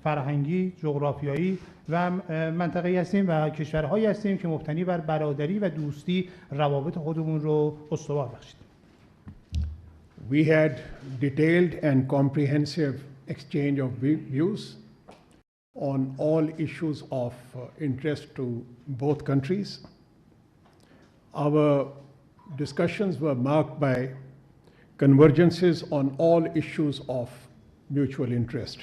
فرهنگی، جغرافیایی و منطقه‌ای هستیم و کشورهایی هستیم که مبتنی بر برادری و دوستی روابط خودمون رو استوار بخشید. We had detailed and comprehensive exchange of views on all issues of interest to both countries. Our discussions were marked by convergences on all issues of mutual interest.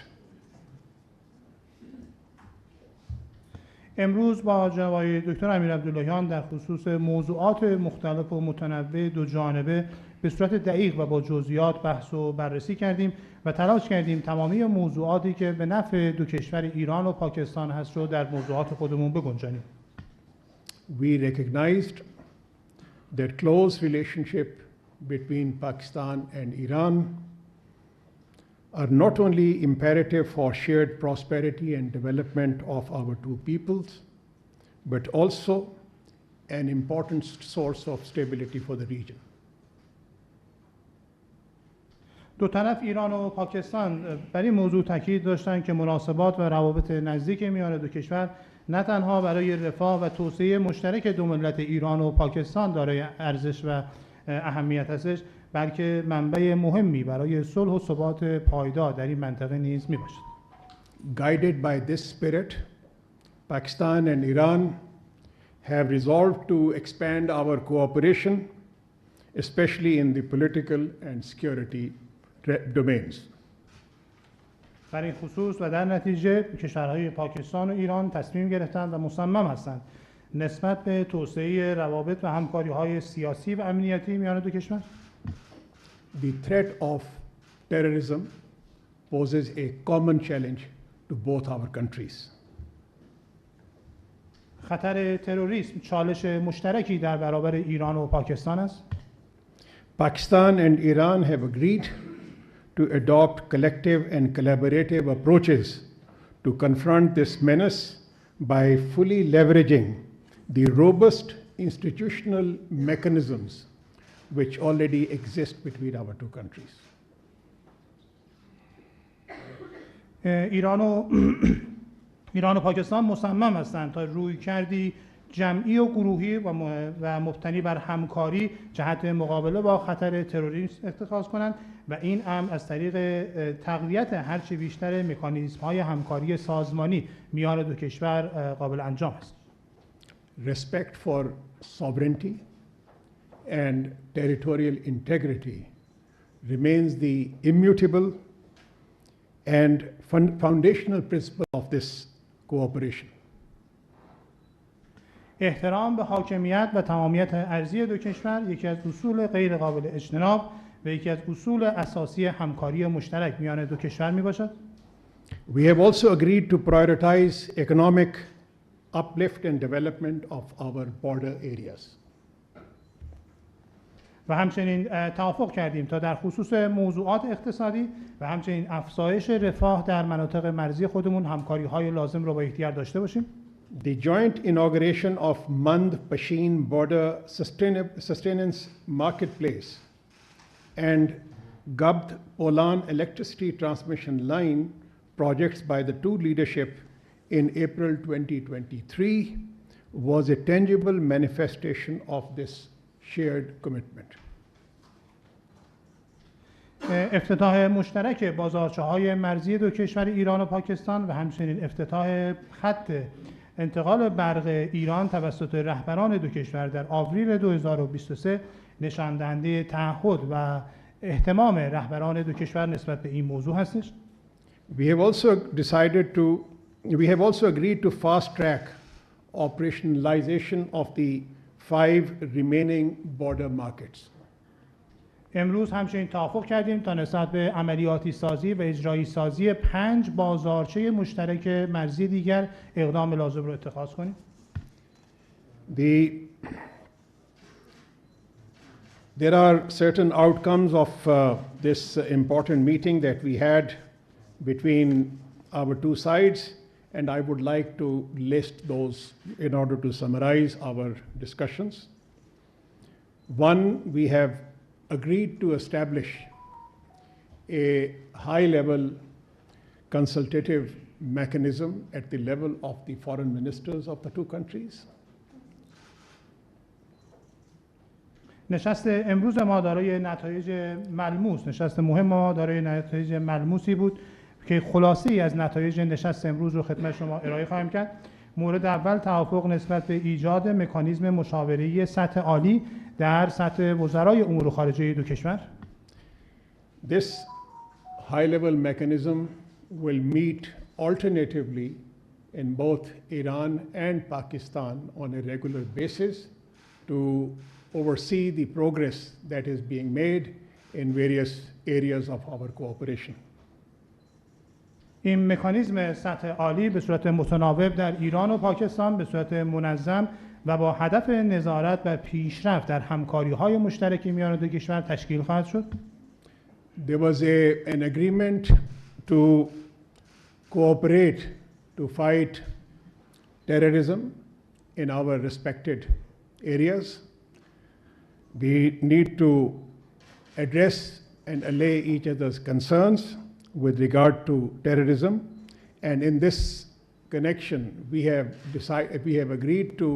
امروز با جناب آقای دکتر امیرعبداللهیان در خصوص موضوعات مختلف و متنوع دو جانبه به صورت دقیق و با جزئیات بحث و بررسی کردیم و تلاش کردیم تمامی موضوعاتی که به نفع دو کشور ایران و پاکستان هست رو در موضوعات خودمون بگنجانیم. We recognized that close relationship between Pakistan and Iran are not only imperative for shared prosperity and development of our two peoples, but also an important source of stability for the region. دو طرف ایران و پاکستان بر این موضوع تاکید داشتند که مناسبات و روابط نزدیک میان دو کشور نه تنها برای رفاه و توسعه مشترک دو ملت ایران و پاکستان دارای ارزش و اهمیت هستش، بلکه منبع مهمی برای صلح و ثبات پایدار در این منطقه نیز میباشد. Guided by this spirit, Pakistan and Iran have resolved to expand our cooperation, especially in the political and security domains. در این خصوص و در نتیجه کشورهای پاکستان و ایران تصمیم گرفتند و مصمم هستند نسبت به توسعه روابط و همکاری‌های سیاسی و امنیتی میان دو کشور. The threat of terrorism poses a common challenge to both our countries. خطر تروریسم چالش مشترکی در برابر ایران و پاکستان است. Pakistan and Iran have agreed to adopt collective and collaborative approaches to confront this menace by fully leveraging the robust institutional mechanisms which already exist between our two countries. ایران و پاکستان مصمم هستند تا رویکردی جمعی و گروهی و مبتنی بر همکاری جهت مقابله با خطر تروریسم اتخاذ کنند و این امر از طریق تقویت هرچه بیشتر مکانیزم‌های همکاری سازمانی میان دو کشور قابل انجام است. Respect for sovereignty and territorial integrity remains the immutable and foundational principle of this cooperation. احترام به حاکمیت و تمامیت ارضی دو کشور یکی از اصول غیر قابل اجتناب و یکی از اصول اساسی همکاری مشترک میان دو کشور می باشد. We have also agreed to prioritize economic uplift and development of our border areas. و همچنین توافق کردیم تا در خصوص موضوعات اقتصادی و همچنین افزایش رفاه در مناطق مرزی خودمون همکاری‌های لازم را با یکدیگر داشته باشیم. The joint inauguration of Mand Pashin Border Sustenance Marketplace and Gabd Polan Electricity Transmission Line projects by the two leadership in April 2023 was a tangible manifestation of this shared commitment. افتتاح مشترک بازارچه‌های مرزی دو کشور ایران و پاکستان و همچنین افتتاح خط انتقال برق ایران توسط رهبران دو کشور در آوریل 2023 نشان دهنده تعهد و اهتمام رهبران دو کشور نسبت به این موضوع هستش. We have also agreed to fast track operationalization of the 5 remaining border markets. امروز همچنین توافق کردیم تا نسبت به عملیاتی سازی و اجرایی سازی 5 بازارچه مشترک مرزی دیگر اقدام لازم را اتخاذ کنیم. There are certain outcomes of this important meeting that we had between our two sides, and I would like to list those in order to summarize our discussions. One, we have agreed to establish a high-level consultative mechanism at the level of the foreign ministers of the two countries. نشست امروز ما دارای نتایج ملموس، نشست مهم ما دارای نتایج ملموسی بود که خلاصه‌ای از نتایج نشست امروز رو خدمت شما ارائه خواهم کرد. مورد اول توافق نسبت به ایجاد مکانیزم مشاوره‌ای سطح عالی در سطح وزرای امور خارجه دو کشور. This high-level mechanism will meet alternatively in both Iran and Pakistan on a regular basis to oversee the progress that is being made in various areas of our cooperation. این مکانیزم سطح عالی به صورت متناوب در ایران و پاکستان به صورت منظم و با هدف نظارت و پیشرفت در همکاری‌های مشترک میان دو کشور تشکیل خواهد شد. There was an agreement to cooperate to fight terrorism in our respected areas. We need to address and allay each other's concerns with regard to terrorism, and in this connection we have agreed to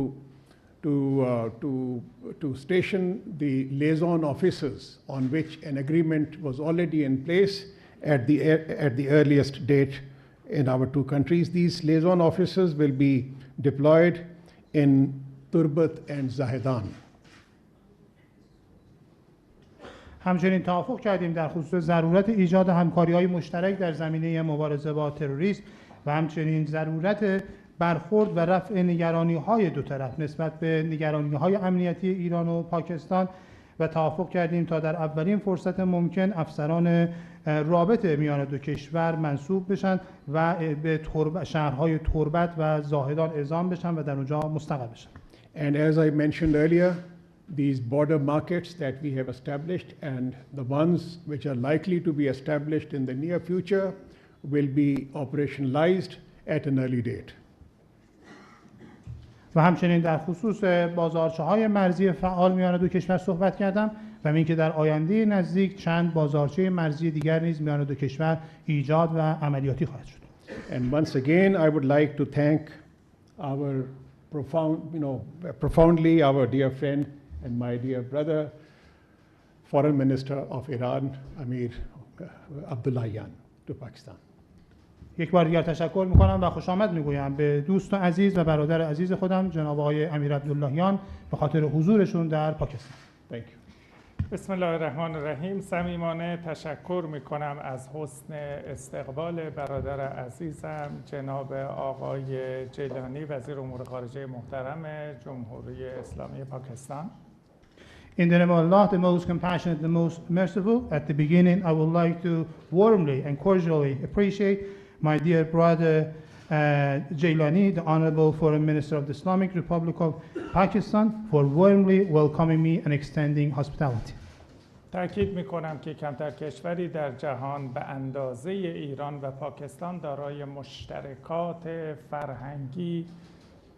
station the liaison officers on which an agreement was already in place at the earliest date in our two countries. These liaison officers will be deployed in Turbat and Zahedan. همچنین توافق کردیم در خصوص ضرورت ایجاد همکاری‌های مشترک در زمینه مبارزه با تروریسم و همچنین ضرورت برخورد و رفع نگرانی‌های دو طرف نسبت به نگرانی‌های امنیتی ایران و پاکستان و توافق کردیم تا در اولین فرصت ممکن افسران رابط میان دو کشور منصوب بشن و به شهرهای تربت و زاهدان اعزام بشن و در اونجا مستقر بشن. And as I mentioned earlier, these border markets that we have established and the ones which are likely to be established in the near future will be operationalized at an early date. و همچنین در خصوص بازارچه‌های مرزی فعال میان دو کشور صحبت کردم و اینکه در آینده نزدیک چند بازارچه مرزی دیگر نیز میان دو کشور ایجاد و عملیاتی خواهد شد. And once again I would like to thank our profoundly our dear friend and my dear brother, Foreign Minister of Iran, Amir Abdullahian, to Pakistan. یک بار دیگر تشکر میکنم و خوش آمد میگویم به دوست عزیز و برادر عزیز خودم جناب آقای امیر عبداللهیان به خاطر حضورشون در پاکستان. Thank you. بسم الله الرحمن الرحیم. صمیمانه تشکر میکنم از حسن استقبال برادر عزیزم جناب آقای جیلانی وزیر امور خارجه محترم جمهوری اسلامی پاکستان. In the name of Allah, the most compassionate, the most merciful, at the beginning I would like to warmly and cordially appreciate my dear brother Jailani, the Honorable Foreign Minister of the Islamic Republic of Pakistan, for warmly welcoming me and extending hospitality. تأکید میکنم که کمتر کشوری در جهان به اندازه ایران و پاکستان دارای مشترکات فرهنگی،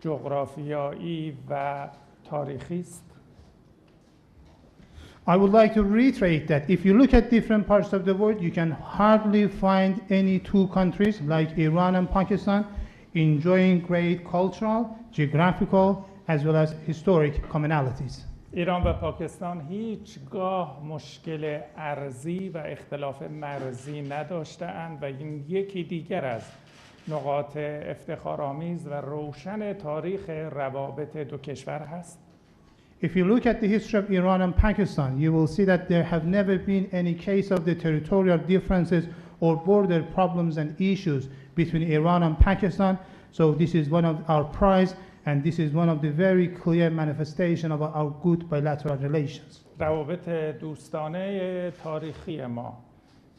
جغرافیایی و تاریخی است. I would like to reiterate that if you look at different parts of the world, you can hardly find any two countries like Iran and Pakistan enjoying great cultural, geographical, as well as historic commonalities. ایران و پاکستان هیچگاه مشکل ارضی و اختلاف مرزی نداشته‌اند و این یکی دیگر از نقاط افتخارآمیز و روشن تاریخ روابط دو کشور هست. If you look at the history of Iran and Pakistan, you will see that there have never been any case of the territorial differences or border problems and issues between Iran and Pakistan. So this is one of our prides, and this is one of the very clear manifestation of our good bilateral relations. روابط دوستانه تاریخی ما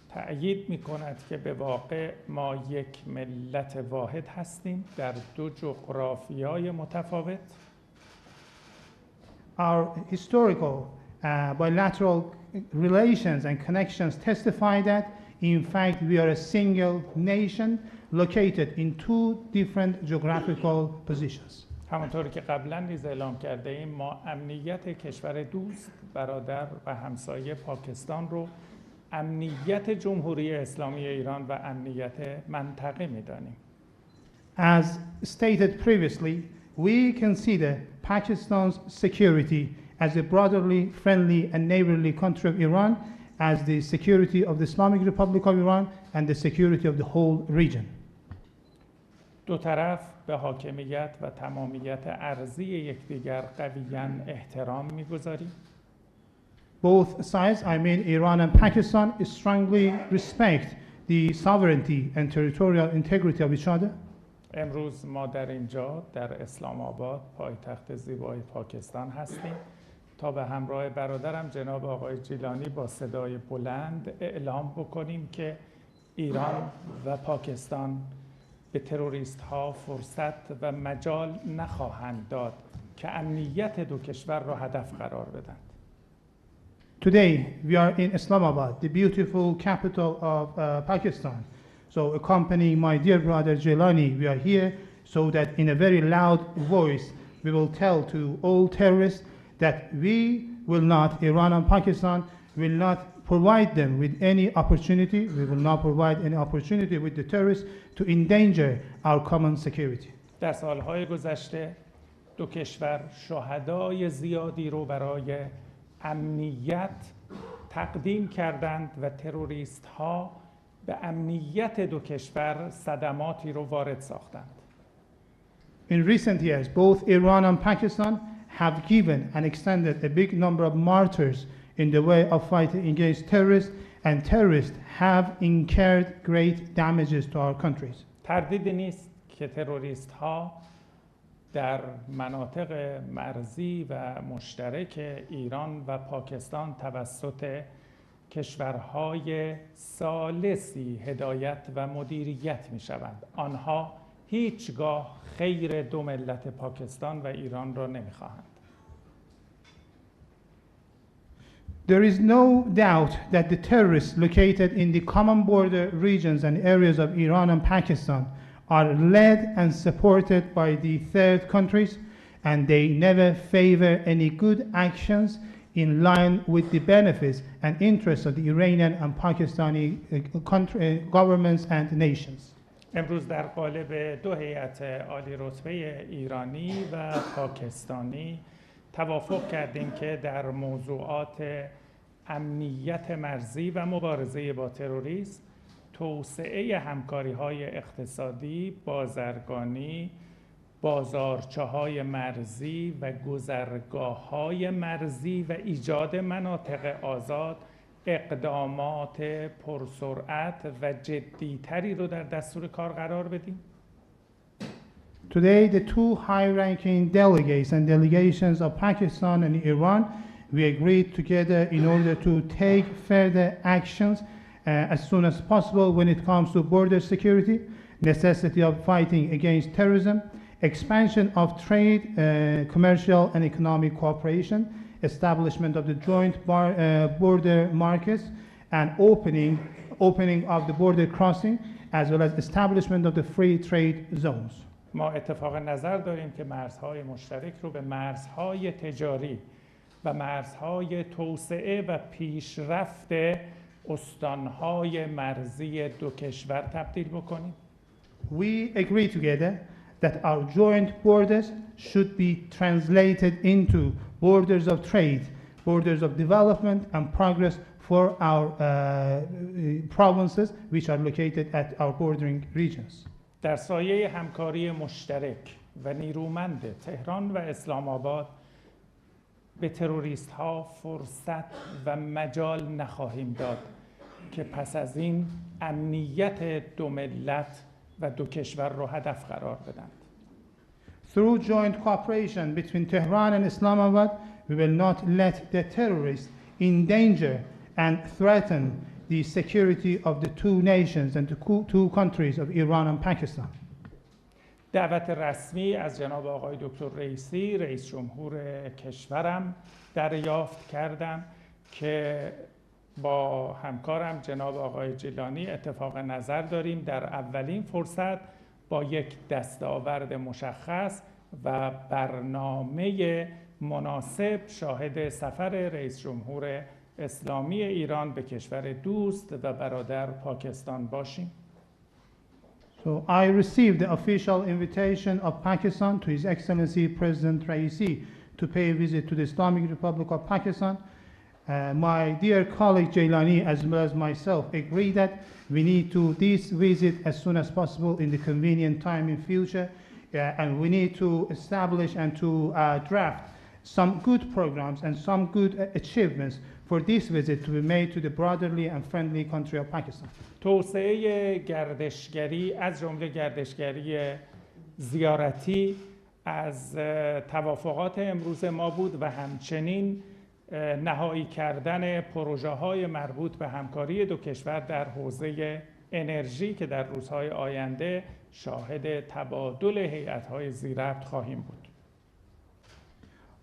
تأیید می‌کند که به واقع ما یک ملت واحد هستیم در دو جغرافیای متفاوت. Our historical bilateral relations and connections testify that, in fact, we are a single nation located in two different geographical positions. همانطوری که قبلا نیز اعلام کرده ایم ما امنیت کشور دوست، برادر و همسایه پاکستان رو امنیت جمهوری اسلامی ایران و امنیت منطقه می‌دانیم. As stated previously, we consider Pakistan's security as a brotherly, friendly, and neighborly country of Iran, as the security of the Islamic Republic of Iran and the security of the whole region. دو طرف به حاکمیت و تمامیت ارضی یکدیگر قویاً احترام می‌گذاریم. Both sides, I mean Iran and Pakistan, strongly respect the sovereignty and territorial integrity of each other. امروز ما در اینجا در اسلام آباد پایتخت زیبای پاکستان هستیم تا به همراه برادرم جناب آقای جیلانی با صدای بلند اعلام بکنیم که ایران و پاکستان به تروریست ها فرصت و مجال نخواهند داد که امنیت دو کشور را هدف قرار بدند. Today, we are in Islamabad, the beautiful capital of Pakistan. So accompanying my dear brother Jilani, we are here so that in a very loud voice, we will tell to all terrorists that we will not, Iran and Pakistan, will not provide them with any opportunity, we will not provide any opportunity with the terrorists to endanger our common security. در سالهای گذشته دو کشور شهدای زیادی رو برای امنیت تقدیم کردند و تروریست ها به امنیت دو کشور صدماتی رو وارد ساختند. In recent years, both Iran and Pakistan have given and extended a big number of martyrs in the way of fighting against terrorists, and terrorists have incurred great damages to our countries. تردیدی نیست که تروریست ها در مناطق مرزی و مشترک ایران و پاکستان توسط کشورهای ثالثی هدایت و مدیریت می شوند. آنها هیچگاه خیر دو ملت پاکستان و ایران را نمی خواهند. There is no doubt that the terrorists located in the common border regions and areas of Iran and Pakistan are led and supported by the third countries, and they never favor any good actions in line with the benefits and interests of the Iranian and Pakistani governments and nations. امروز در قالب دو هیئت عالی رتبه ایرانی و پاکستانی توافق کردیم که در موضوعات امنیت مرزی و مبارزه با تروریسم، توسعه همکاری‌های اقتصادی، بازرگانی، بازارچه‌های مرزی و گذرگاه‌های مرزی و ایجاد مناطق آزاد اقدامات پرسرعت و جدی‌تری رو در دستور کار قرار بدیم. Today, the two high-ranking delegates and delegations of Pakistan and Iran, we agreed together in order to take further actions as soon as possible when it comes to border security, necessity of fighting against terrorism, expansion of trade, commercial and economic cooperation, establishment of the joint border markets, and opening of the border crossing, as well as establishment of the free trade zones. ما اتفاق نظر داریم که مرزهای مشترک رو به مرزهای تجاری و مرزهای توسعه و پیشرفت استانهای مرزی دو کشور تبدیل بکنیم. We agree together that our joint borders should be translated into borders of trade, borders of development and progress for our provinces which are located at our bordering regions. در سایه همکاری مشترک و نیرومند تهران و اسلام آباد به تروریست ها فرصت و مجال نخواهیم داد که پس از این امنیت دو ملت و دو کشور رو هدف قرار بدند. Through joint cooperation between Tehran and Islamabad, we will not let the terrorists endanger and threaten the security of the two nations and the two countries of Iran and Pakistan. دعوت رسمی از جناب آقای دکتر رئیسی رئیس جمهور کشورم دریافت کردم که با همکارم جناب آقای جیلانی اتفاق نظر داریم در اولین فرصت با یک دستاورد مشخص و برنامه مناسب شاهد سفر رئیس جمهور اسلامی ایران به کشور دوست و برادر پاکستان باشیم. So I received the official invitation of Pakistan to His Excellency President Raisi to pay a visit to the Islamic Republic of Pakistan. My dear colleague Jailani, as well as myself, agree that we need to this visit as soon as possible in the convenient time in future, and we need to establish and to draft some good programs and some good achievements for this visit to be made to the brotherly and friendly country of Pakistan. توسعه گردشگری از جمله گردشگری زیارتی از توافقات امروز ما بود و همچنین نهایی کردن پروژه‌های مربوط به همکاری دو کشور در حوزه انرژی که در روزهای آینده شاهد تبادل هیئت‌های ذی‌ربط خواهیم بود.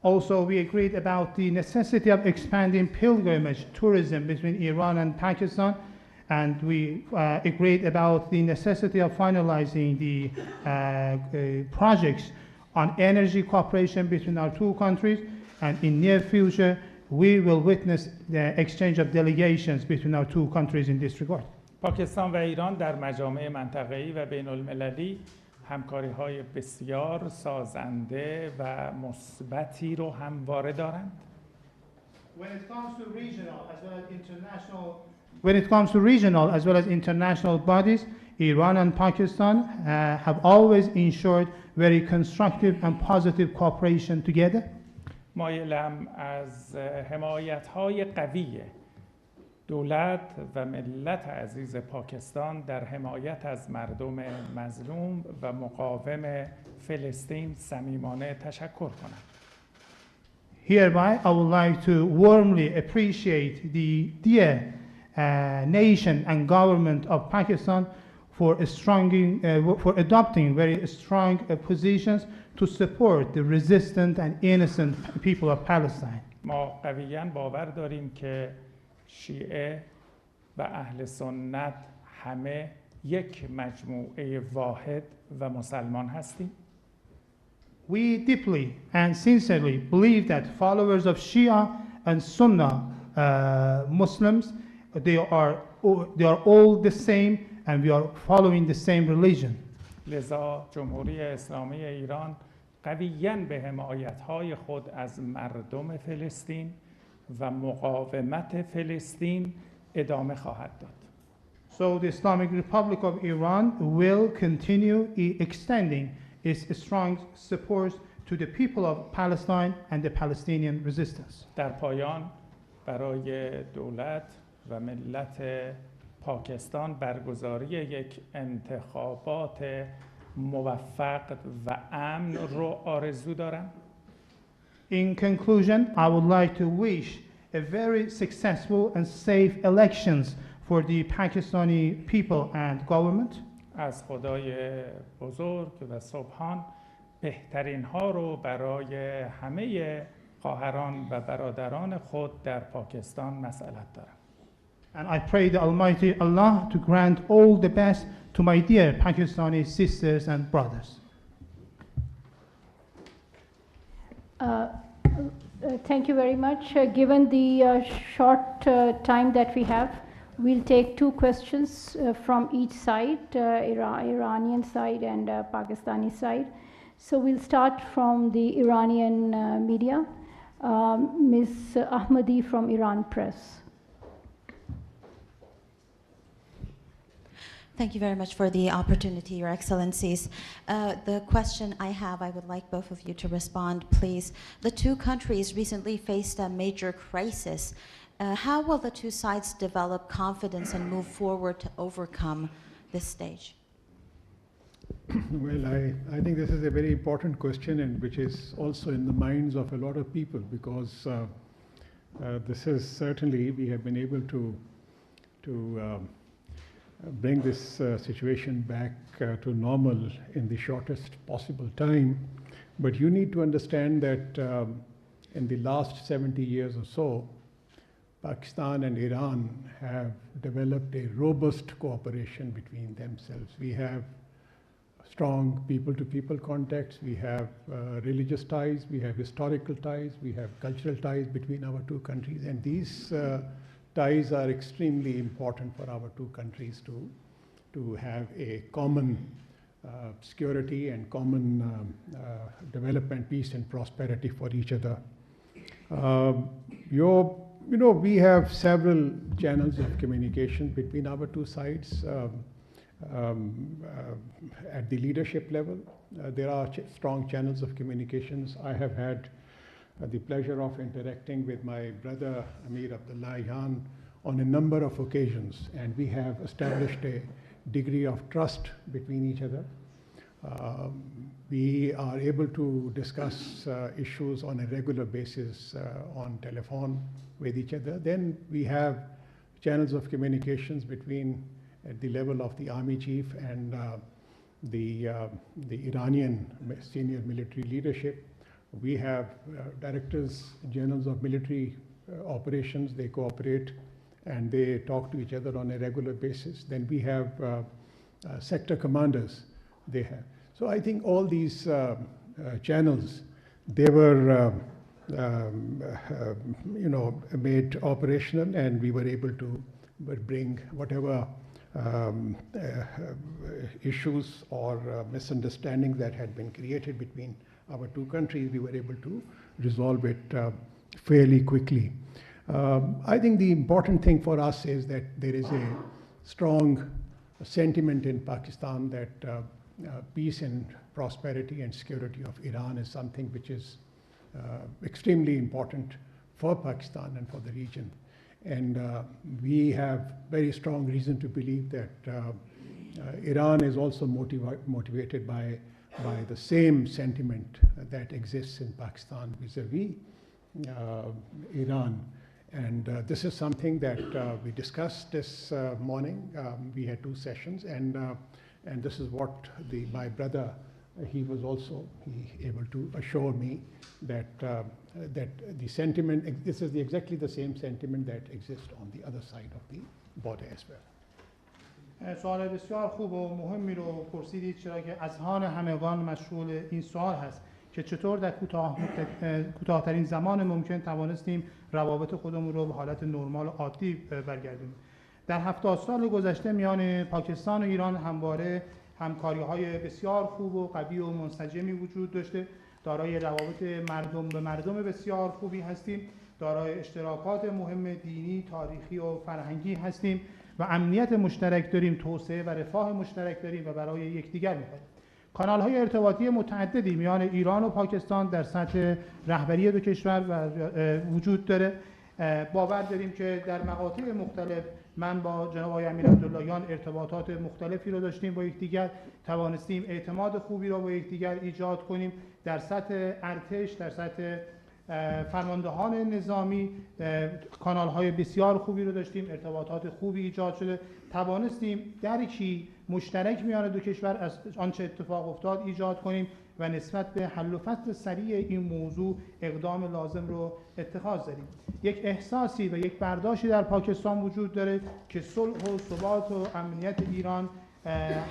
Also, we agreed about the necessity of expanding pilgrimage tourism between Iran and Pakistan, and we agreed about the necessity of finalizing the projects on energy cooperation between our two countries, and in near future, we will witness the exchange of delegations between our two countries in this regard. پاکستان و ایران در مجامع منطقه‌ای و بین‌المللی همکاری‌های بسیار سازنده و مثبتی رو همواره دارند. When it comes to regional as well as international bodies, Iran and Pakistan have always ensured very constructive and positive cooperation together. مایلم از حمایت‌های قوی دولت و ملت عزیز پاکستان در حمایت از مردم مظلوم و مقاوم فلسطین صمیمانه تشکر کنم. Hereby, I would like to warmly appreciate the dear nation and government of Pakistan for adopting very strong positions to support the resistant and innocent people of Palestine. ما قویاً باور داریم که شیعه و اهل سنت همه یک مجموعه واحد و مسلمان هستیم. We deeply and sincerely believe that followers of Shia and Sunnah Muslims, they are all the same and we are following the same religion. لذا جمهوری اسلامی ایران قویاً به حمایت‌های خود از مردم فلسطین و مقاومت فلسطین ادامه خواهد داد. So the Islamic Republic of Iran will continue extending its strong support to the people of Palestine and the Palestinian resistance. در پایان برای دولت و ملت پاکستان برگزاری یک انتخابات موفق و امن رو آرزو دارم. In conclusion, I would like to wish a very successful and safe elections for the Pakistani people and government. از خدای بزرگ و سبحان بهترین ها رو برای همه خواهران و برادران خود در پاکستان مسئلت دارم. And I pray the Almighty Allah to grant all the best to my dear Pakistani sisters and brothers. Thank you very much. Given the short time that we have, we'll take two questions from each side, Iranian side and Pakistani side. So we'll start from the Iranian media. Ms. Ahmadi from Iran Press. Thank you very much for the opportunity, Your Excellencies. The question I have, I would like both of you to respond, please. The two countries recently faced a major crisis. How will the two sides develop confidence and move forward to overcome this stage? Well, I think this is a very important question and which is also in the minds of a lot of people because this is certainly, we have been able to bring this situation back to normal in the shortest possible time. But you need to understand that in the last 70 years or so, Pakistan and Iran have developed a robust cooperation between themselves. We have strong people-to-people contacts, we have religious ties, we have historical ties, we have cultural ties between our two countries, and these ties are extremely important for our two countries to have a common security and common development, peace and prosperity for each other. We have several channels of communication between our two sides. At the leadership level, there are strong channels of communications. I have had the pleasure of interacting with my brother Amir Abdullah Khan on a number of occasions, and we have established a degree of trust between each other. We are able to discuss issues on a regular basis on telephone with each other. Then we have channels of communications between at the level of the army chief and the Iranian senior military leadership. We have directors generals of military operations. They cooperate and they talk to each other on a regular basis. Then we have sector commanders. They have. So I think all these channels, they were made operational, and we were able to bring whatever issues or misunderstandings that had been created between our two countries, we were able to resolve it fairly quickly. I think the important thing for us is that there is a strong sentiment in Pakistan that peace and prosperity and security of Iran is something which is extremely important for Pakistan and for the region. And we have very strong reason to believe that Iran is also motivated by the same sentiment that exists in Pakistan vis-a-vis Iran. And this is something that we discussed this morning. We had 2 sessions, and this is what my brother, he was also able to assure me that the sentiment, this is exactly the same sentiment that exists on the other side of the border as well. سوال بسیار خوب و مهمی رو پرسیدید، چرا که اذهان همگان مشغول این سوال هست که چطور در کوتاه‌ترین زمان ممکن توانستیم روابط خودمون رو به حالت نرمال و عادی برگردونیم. در 70 سال گذشته میان پاکستان و ایران همواره همکاری‌های بسیار خوب و قوی و منسجمی وجود داشته. دارای روابط مردم به مردم بسیار خوبی هستیم، دارای اشتراکات مهم دینی، تاریخی و فرهنگی هستیم و امنیت مشترک داریم، توسعه و رفاه مشترک داریم و برای یکدیگر می‌خوایم. کانال‌های ارتباطی متعددی میان ایران و پاکستان در سطح رهبری دو کشور وجود داره. باور داریم که در مقاطع مختلف من با جناب آقای امیر عبداللهیان ارتباطات مختلفی رو داشتیم با یکدیگر، توانستیم اعتماد خوبی رو با یکدیگر ایجاد کنیم. در سطح ارتش، در سطح فرماندهان نظامی کانال‌های بسیار خوبی رو داشتیم، ارتباطات خوبی ایجاد شده، توانستیم درکی مشترک میان دو کشور از آنچه اتفاق افتاد ایجاد کنیم و نسبت به حل و فصل سریع این موضوع اقدام لازم رو اتخاذ داریم. یک احساسی و یک برداشتی در پاکستان وجود داره که صلح و ثبات و امنیت ایران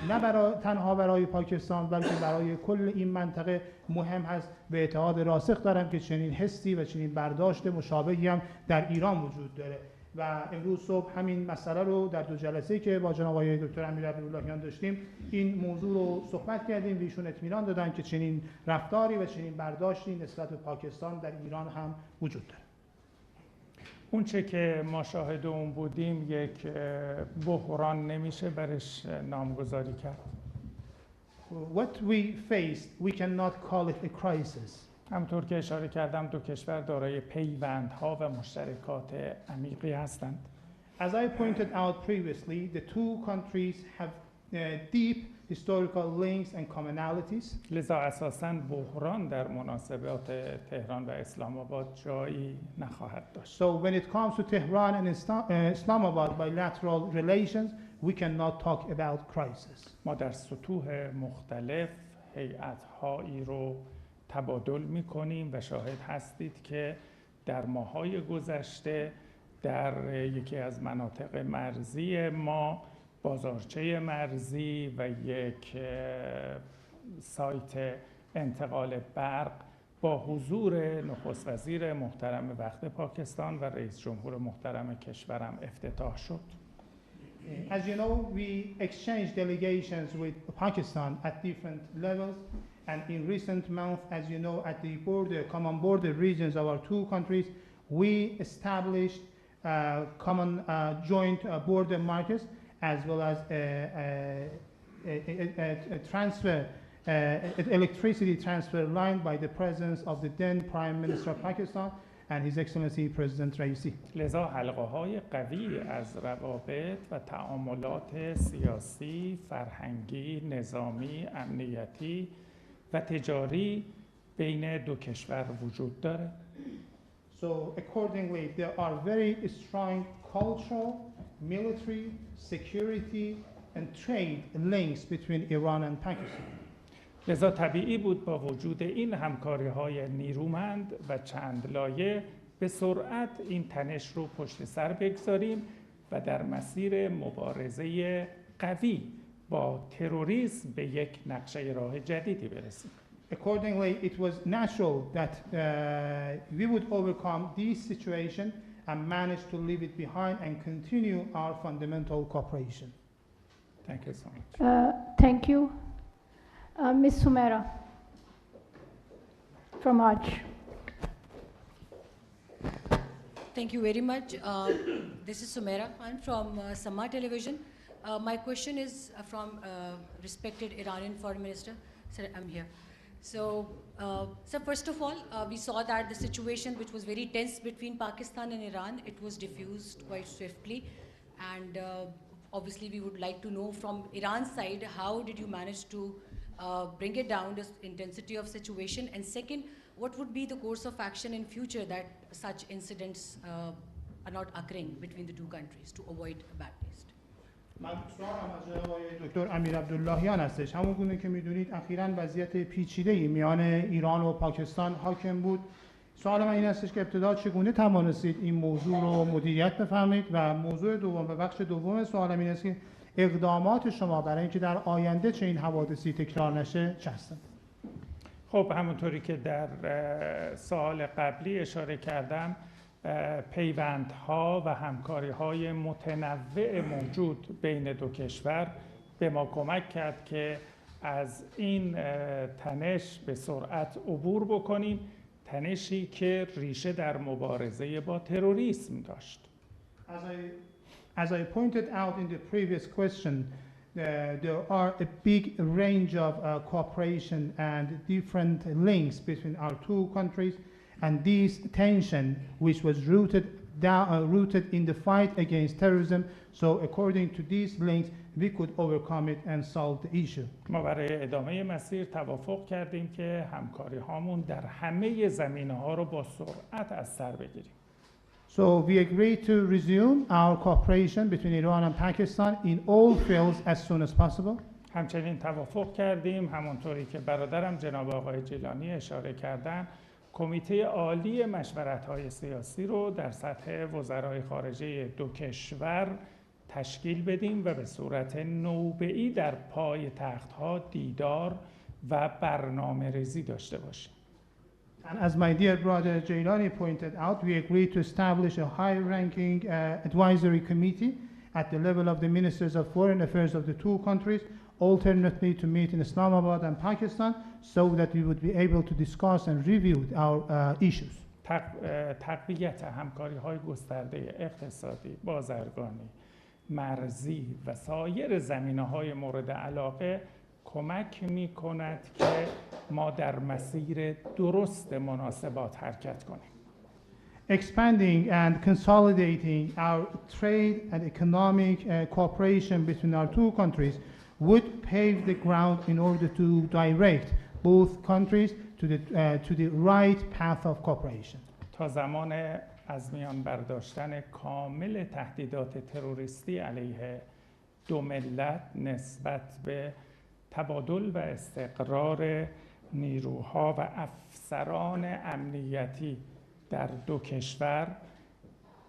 نه تنها برای پاکستان بلکه برای کل این منطقه مهم هست. به اعتقاد راسخ دارم که چنین حسی و چنین برداشت مشابهی هم در ایران وجود داره و امروز صبح همین مسئله رو در 2 جلسه‌ای که با جناب آقای دکتر امیر عبداللهیان داشتیم این موضوع رو صحبت کردیم و ایشون اطمینان دادن که چنین رفتاری و چنین برداشتی نسبت به پاکستان در ایران هم وجود داره. اون چه که ما شاهد اون بودیم یک بحران نمیشه برش نامگذاری کرد. What we faced, we cannot call it a crisis. همونطور که اشاره کردم دو کشور دارای پیوندها و مشترکات عمیقی هستند. As I pointed out previously, the 2 countries have deep historical links and commonalities. لذا اساساً بحران در مناسبات تهران و اسلام آباد جایی نخواهد داشت. So when it comes to Tehran and Islamabad bilateral relations, we cannot talk about crisis. ما در سطوح مختلف هیئت‌هایی رو تبادل می‌کنیم و شاهد هستید که در ماه‌های گذشته در یکی از مناطق مرزی ما بازارچه مرزی و یک سایت انتقال برق با حضور نخست وزیر محترم وقت پاکستان و رئیس جمهور محترم کشورم افتتاح شد. As you know, we exchanged delegations with Pakistan at different levels, and in recent months, as you know, at the common border regions of our two countries, we established common joint border markets, as well as a transfer, electricity transfer line by the presence of the then Prime Minister of Pakistan and His Excellency President Raisi. لذا حلقه‌های قوی از روابط و تعاملات سیاسی، فرهنگی، نظامی، امنیتی و تجاری بین دو کشور وجود داره. So accordingly, there are very strong cultural, military, security, and trade links between Iran and Pakistan. لذا طبیعی بود با وجود این همکاری‌های نیرومند و چند لایه به سرعت این تنش رو پشت سر بگذاریم و در مسیر مبارزه قوی با تروریسم به یک نقشه راه جدیدی برسیم. Accordingly, it was natural that we would overcome this situation and manage to leave it behind and continue our fundamental cooperation. Thank you so much. Thank you. Ms. Sumera from Hajj. Thank you very much. This is Sumera. I'm from Sama Television. My question is from respected Iranian Foreign Minister. Sir, I'm here. So, sir, first of all, we saw that the situation which was very tense between Pakistan and Iran, it was diffused quite swiftly. And obviously, we would like to know from Iran's side, how did you manage to bring it down, the intensity of situation? And second, what would be the course of action in future that such incidents are not occurring between the two countries to avoid a bad taste? من سوالم از جناب آقای دکتر امیر عبداللهیان هستش. همون گونه که میدونید اخیراً وضعیت پیچیده‌ای میان ایران و پاکستان حاکم بود. سوال من این هستش که ابتدا چگونه توانستید این موضوع رو مدیریت بفرمایید و موضوع دوم و بخش دوم سوالم این است که اقدامات شما برای اینکه در آینده چه این حوادثی تکرار نشه چه هستند؟ خب همونطوری که در سوال قبلی اشاره کردم، پیوندها و همکاری‌های متنوع موجود بین دو کشور به ما کمک کرد که از این تنش به سرعت عبور بکنیم، تنشی که ریشه در مبارزه با تروریسم داشت. As I pointed out in the previous question, there are a big range of cooperation and different links between our two countries, and this tension, which was rooted in the fight against terrorism, so according to these links, we could overcome it and solve the issue. ما برای ادامه مسیر توافق کردیم که همکاری هامون در همه زمینه‌ها رو با سرعت از سر بگیریم. So we agreed to resume our cooperation between Iran and Pakistan in all fields as soon as possible. همچنین توافق کردیم، همونطوری که برادرم جناب آقای جیلانی اشاره کردن، کمیته عالی مشورت‌های سیاسی رو در سطح وزرای خارجه دو کشور تشکیل بدیم و به صورت نوبه‌ای در پای تخت‌ها دیدار و برنامه‌ریزی داشته باشیم. And as my dear brother Jailani pointed out, we agreed to establish a high-ranking advisory committee at the level of the ministers of foreign affairs of the two countries, alternately to meet in Islamabad and Pakistan, so that we would be able to discuss and review our issues. تقویت همکاری‌های گسترده اقتصادی، بازرگانی، مرزی و سایر زمینه‌های مورد علاقه کمک می‌کند که ما در مسیر درست مناسبات حرکت کنیم. Expanding and consolidating our trade and economic cooperation between our two countries would pave the ground in order to direct both countries to the right path of cooperation. تا زمان از میان برداشتن کامل تهدیدات تروریستی علیه دو ملت نسبت به تبادل و استقرار نیروها و افسران امنیتی در دو کشور،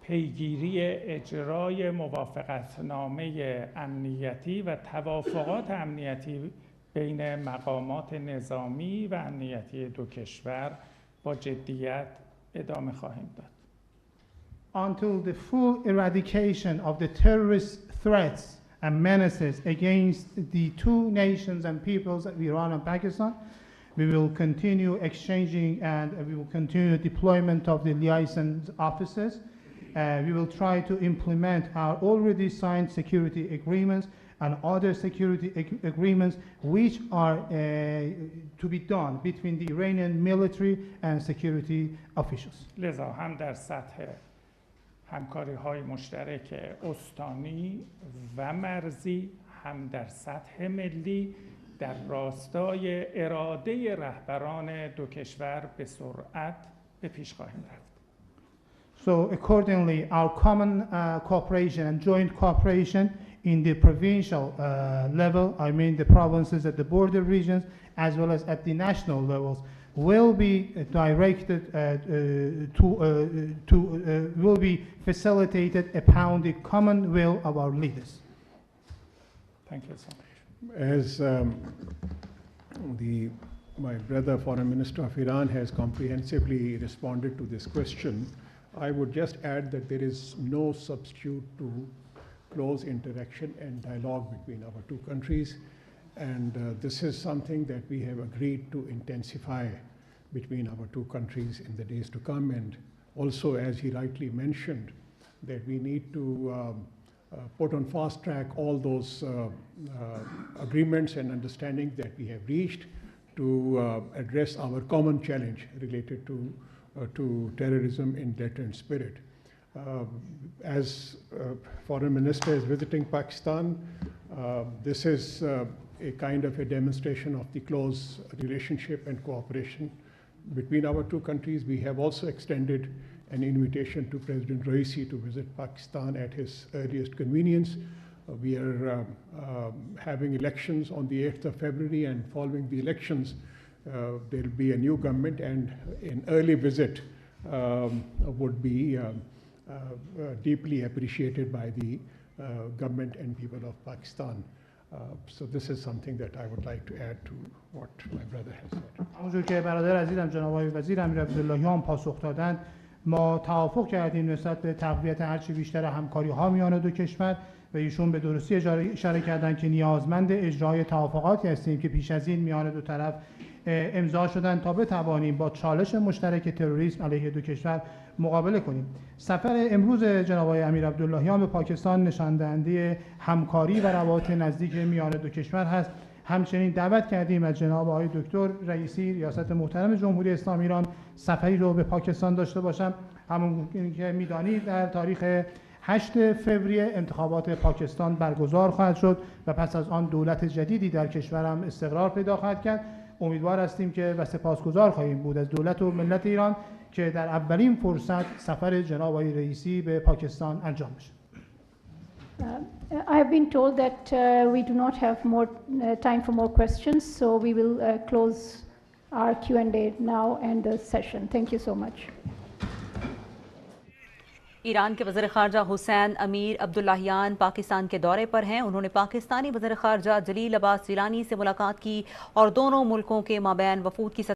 پیگیری اجرای موافقتنامه امنیتی و توافقات امنیتی بین مقامات نظامی و امنیتی دو کشور با جدیت ادامه خواهیم داد. Until the full eradication of the terrorist threats and menaces against the two nations and peoples of Iran and Pakistan, we will continue exchanging and we will continue deployment of the liaison officers. We will try to implement our already signed security agreements and other security agreements which are to be done between the Iranian military and security officials. لذا هم در سطح همکاری‌های مشترک استانی و مرزی هم در سطح ملی در راستای اراده رهبران دو کشور به سرعت به پیش خواهیم رفت. So accordingly, our common cooperation and joint cooperation in the provincial level, I mean the provinces at the border regions, as well as at the national levels, will be directed will be facilitated upon the common will of our leaders. Thank you so much. As my brother Foreign Minister of Iran has comprehensively responded to this question, I would just add that there is no substitute to close interaction and dialogue between our two countries, and this is something that we have agreed to intensify between our two countries in the days to come. And also, as he rightly mentioned, that we need to put on fast track all those agreements and understanding that we have reached to address our common challenge related to terrorism in deterrent spirit. As Foreign Minister is visiting Pakistan, this is a kind of a demonstration of the close relationship and cooperation between our two countries. We have also extended an invitation to President Raisi to visit Pakistan at his earliest convenience. We are having elections on the 8th of February, and following the elections, there will be a new government, and an early visit would be deeply appreciated by the government and people of Pakistan. So this is something that I would like to add to what my brother has said. همونجور که برادر عزیزم جناب آقای وزیر امیر عبداللهیان پاسخ دادند، ما توافق کردیم نسبت به تقویت هرچی بیشتر همکاری‌ها میان دو کشور و ایشون به درستی اشاره کردند که نیازمند اجرای توافقاتی هستیم که پیش از این میان دو طرف امضا شدن تا بتوانیم با چالش مشترک تروریسم علیه دو کشور مقابله کنیم. سفر امروز جناب آقای امیر عبداللهیان به پاکستان نشان دهنده همکاری و روابط نزدیک میان دو کشور هست. همچنین دعوت کردیم از جناب آقای دکتر رئیسی ریاست محترم جمهوری اسلامی ایران سفری رو به پاکستان داشته باشم. همون که میدانید در تاریخ 8 فوریه انتخابات پاکستان برگزار خواهد شد و پس از آن دولت جدیدی در کشورم استقرار پیدا خواهد کرد. امیدوار هستیم که و سپاسگزار خواهیم بود از دولت و ملت ایران که در اولین فرصت سفر جناب آقای رئیسی به پاکستان انجام بشه. I have been told that we do not have more time for more questions, so we will close our Q&A now and the session. Thank you so much. Iran के वज़ीर ख़ारजा हुसैन अमीर Abdollahian Pakistan के दौरे पर हैं। उन्होंने पाकिस्तानी वज़ीर ख़ारजा जलील अब्बास जिलानी से मुलाकात की और दोनों मुल्कों के माबैन वफूद की